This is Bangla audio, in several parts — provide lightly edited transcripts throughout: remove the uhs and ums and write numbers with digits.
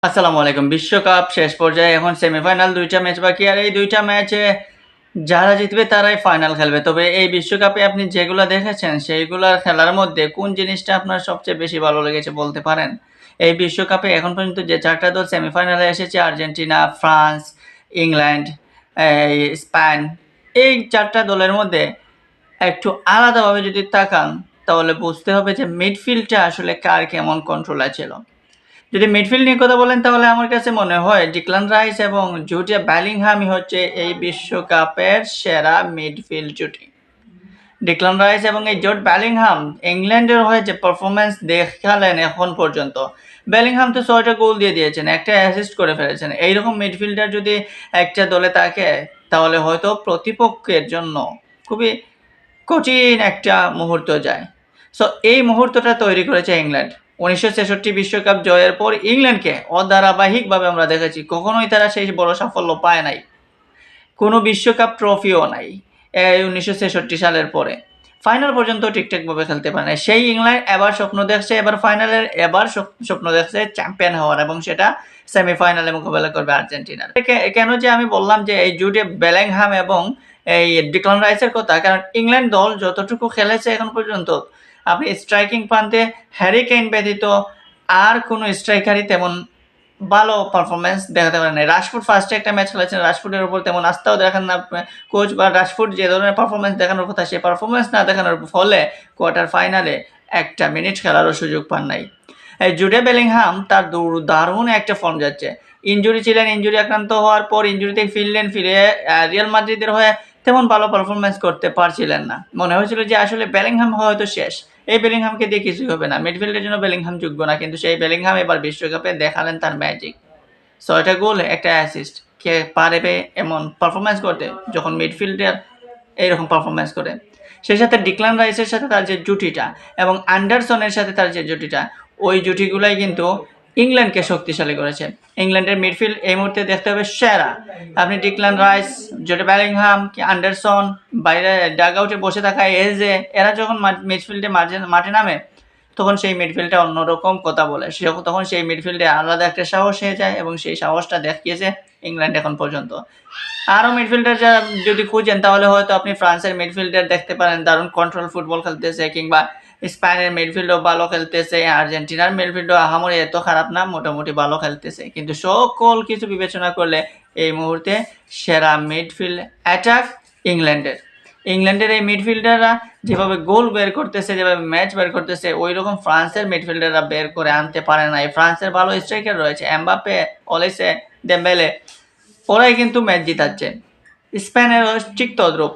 আসসালামু আলাইকুম। বিশ্বকাপ শেষ পর্যায়ে এখন সেমিফাইনাল ২ টা ম্যাচ বাকি। আর এই ২ টা ম্যাচে যারা জিতবে তারাই ফাইনাল খেলবে। তবে এই বিশ্বকাপে আপনি যেগুলা দেখেছেন সেইগুলার খেলার মধ্যে কোন জিনিসটা আপনার সবচেয়ে বেশি ভালো লেগেছে বলতে পারেন? এই বিশ্বকাপে এখন পর্যন্ত যে ৪ টা দল সেমিফাইনালে এসেছে আর্জেন্টিনা, ফ্রান্স, ইংল্যান্ড, স্পেন। এই ৪ টা দলের মধ্যে একটু আলাদাভাবে যদি তাকান তাহলে বুঝতে হবে যে মিডফিল্ডটা আসলে কার কেমন কন্ট্রোলে ছিল। যদি মিডফিল্ড নিয়ে কথা বলেন তাহলে আমার কাছে মনে হয় ডিক্লান রাইস এবং জুড বেলিংহামই হচ্ছে এই বিশ্বকাপের সেরা মিডফিল্ড জুটি। ডিক্লান রাইস এবং এই জুড বেলিংহাম ইংল্যান্ডের হয়ে যে পারফরমেন্স দেখালেন এখন পর্যন্ত, বেলিংহাম তো ৬টা গোল দিয়ে দিয়েছেন, একটা অ্যাসিস্ট করে ফেলেছেন। এইরকম মিডফিল্ডার যদি একটা দলে থাকে তাহলে হয়তো প্রতিপক্ষের জন্য খুবই কঠিন একটা মুহূর্ত যায়। সো এই মুহূর্তটা তৈরি করেছে ইংল্যান্ড। ১৯৬৬ বিশ্বকাপ জয়ের পর ইংল্যান্ডকে অধারাবাহিকভাবে আমরা দেখেছি, কখনোই তারা সেই বড় সাফল্য পায় নাই, কোনো বিশ্বকাপ ট্রফিও নাই। এই ১৯৬৬ সালের পরে ফাইনাল পর্যন্ত ঠিকঠাকভাবে খেলতে পারে না। সেই ইংল্যান্ড এবার স্বপ্ন দেখছে, এবার স্বপ্ন দেখছে চ্যাম্পিয়ন হওয়ার, এবং সেটা সেমিফাইনালে মোকাবেলা করবে আর্জেন্টিনার। কেন যে আমি বললাম যে এই জুডে বেলিংহাম এবং এই ডিক্লান রাইসের কথা, কারণ ইংল্যান্ড দল যতটুকু খেলেছে এখন পর্যন্ত আপনি স্ট্রাইকিং প্রান্তে হ্যারি কেইন ব্যতীত আর কোনো স্ট্রাইকারই তেমন ভালো পারফরমেন্স দেখাতে পারে না। রাশফোর্ড ফার্স্টে একটা ম্যাচ খেলেছেন, রাশফোর্ডের উপর তেমন আস্থাও দেখান না কোচ, বা রাশফোর্ড যে ধরনের পারফরমেন্স দেখানোর কথা সেই পারফরমেন্স না দেখানোর ফলে কোয়ার্টার ফাইনালে একটা মিনিট খেলারও সুযোগ পান নাই। এই জুডে বেলিংহাম তার দারুণ একটা ফর্ম যাচ্ছে। ইনজুরি ছিলেন, ইনজুরি আক্রান্ত হওয়ার পর ইনজুরিতে ফিরে রিয়াল মাদ্রিদের হয়ে তেমন ভালো পারফরমেন্স করতে পারছিলেন না। মনে হয়েছিল যে আসলে বেলিংহাম হয়তো শেষ, এই বেলিংহামকে দিয়ে কিছুই হবে না, মিডফিল্ডের জন্য বেলিংহাম যোগ্য না। কিন্তু সেই বেলিংহাম এবার বিশ্বকাপে দেখালেন তার ম্যাজিক। ৬টা গোল, একটা অ্যাসিস্ট। কে পারবে এমন পারফরমেন্স করতে যখন মিডফিল্ডার এইরকম পারফরমেন্স করে? সেই সাথে ডিক্লান রাইসের সাথে তার যে জুটিটা এবং অ্যান্ডারসনের সাথে তার যে জুটিটা, ওই জুটিগুলাই কিন্তু ইংল্যান্ডকে শক্তিশালী করেছে। ইংল্যান্ডের মিডফিল্ড এই মুহূর্তে দেখতে হবে সেরা। আপনি ডিক্লান রাইস, জুডে বেলিংহাম, কি অ্যান্ডারসন, বাইরে ডাগ আউটে বসে থাকা এজে, এরা যখন মিডফিল্ডে মাঠে নামে তখন সেই মিডফিল্ডটা অন্যরকম কথা বলে। তখন সেই মিডফিল্ডে আলাদা একটা সাহস হয়ে যায়, এবং সেই সাহসটা দেখিয়েছে ইংল্যান্ড এখন পর্যন্ত। আরও মিডফিল্ডার যারা যদি খুঁজেন তাহলে হয়তো আপনি ফ্রান্সের মিডফিল্ডার দেখতে পারেন, দারুণ কন্ট্রোল ফুটবল খেলতেছে, কিংবা স্পেনের মিডফিল্ডও ভালো খেলতেছে, আর্জেন্টিনার মিডফিল্ডও আহামরি এত খারাপ না, মোটামুটি ভালো খেলতেছে। কিন্তু সকল কিছু বিবেচনা করলে এই মুহূর্তে সেরা মিডফিল্ড অ্যাটাক ইংল্যান্ডের এই মিডফিল্ডাররা যেভাবে গোল বের করতেছে, যেভাবে ম্যাচ বের করতেছে, ওই রকম ফ্রান্সের মিডফিল্ডাররা বের করে আনতে পারে না। ফ্রান্সের ভালো স্ট্রাইকার রয়েছে, এমবাপ্পে, অলিসে, ডেম্বেলে, ওরাই কিন্তু ম্যাচ জিতাচ্ছে। স্পেনের ঠিক তদ্রুপ।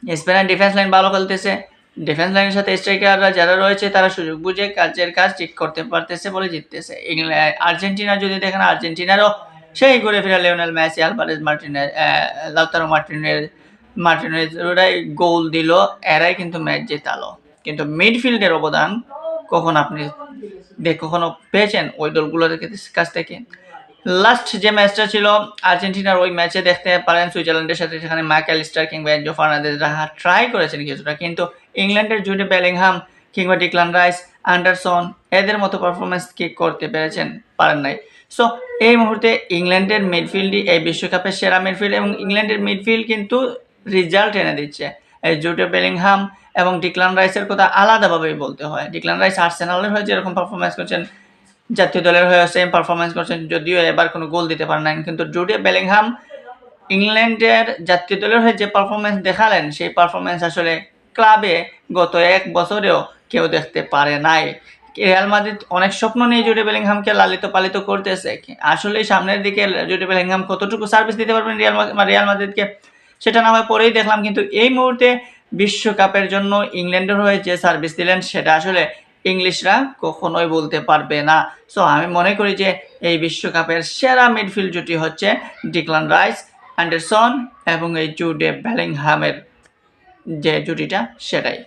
স্পেনের ডিফেন্স লাইন ভালো খেলতেছে, ডিফেন্স লাইনের সাথে স্ট্রাইকাররা যারা রয়েছে তারা সুযোগ বুঝে কাজ ঠিক করতে পারতেছে বলে জিততেছে। আর্জেন্টিনা যদি দেখেন, আর্জেন্টিনারও সেই ঘুরে ফিরে Lionel Messi, Alvarez Martinez, Lautaro Martinez ওরাই গোল দিল, এরাই কিন্তু ম্যাচ জেতালো। কিন্তু মিডফিল্ডের অবদান কখনো পেয়েছেন ওই দলগুলোর কাছ থেকে? লাস্ট যে ম্যাচটা ছিল আর্জেন্টিনার, ওই ম্যাচে দেখতে পারেন সুইজারল্যান্ডের সাথে, সেখানে ম্যাকঅ্যালিস্টার কিংবা এনজো ফার্নান্দেজরা ট্রাই করেছেন কিছুটা, কিন্তু ইংল্যান্ডের জুডে বেলিংহাম কিংবা ডিক্লান রাইস, অ্যান্ডারসন এদের মতো পারফরমেন্স কি করতে পারেন নাই। সো এই মুহূর্তে ইংল্যান্ডের মিডফিল্ডই এই বিশ্বকাপের সেরা মিডফিল্ড, এবং ইংল্যান্ডের মিডফিল্ড কিন্তু রেজাল্ট এনে দিচ্ছে। এই জুডে বেলিংহাম এবং ডিক্লান রাইসের কথা আলাদাভাবেই বলতে হয়। ডিক্লান রাইস আর্সেনালের হয়ে যেরকম পারফরমেন্স করছেন, জাতীয় দলের হয়ে সেম পারফরমেন্স করছেন, যদিও এবার কোনো গোল দিতে পারেন নাই, কিন্তু জুডে বেলিংহাম ইংল্যান্ডের জাতীয় দলের হয়ে যে পারফরমেন্স দেখালেন, সেই পারফরমেন্স আসলে ক্লাবে গত ১ বছরেও কেউ দেখতে পারে নাই। রিয়াল মাদ্রিদ অনেক স্বপ্ন নিয়ে জুডে বেলিংহামকে লালিত পালিত করতেছে। আসলে সামনের দিকে জুডে বেলিংহাম কতটুকু সার্ভিস দিতে পারবেন রিয়াল মাদ্রিদকে সেটা না হয় পরেই দেখলাম, কিন্তু এই মুহূর্তে বিশ্বকাপের জন্য ইংল্যান্ডের হয়ে যে সার্ভিস দিলেন সেটা আসলে ইংলিশরা কখনোই বলতে পারবে না। সো আমি মনে করি যে এই বিশ্বকাপের সেরা মিডফিল্ড জুটি হচ্ছে ডিক্লান রাইস, অ্যান্ডারসন এবং এই জুডে বেলিংহামের যে জুটিটা, সেটাই।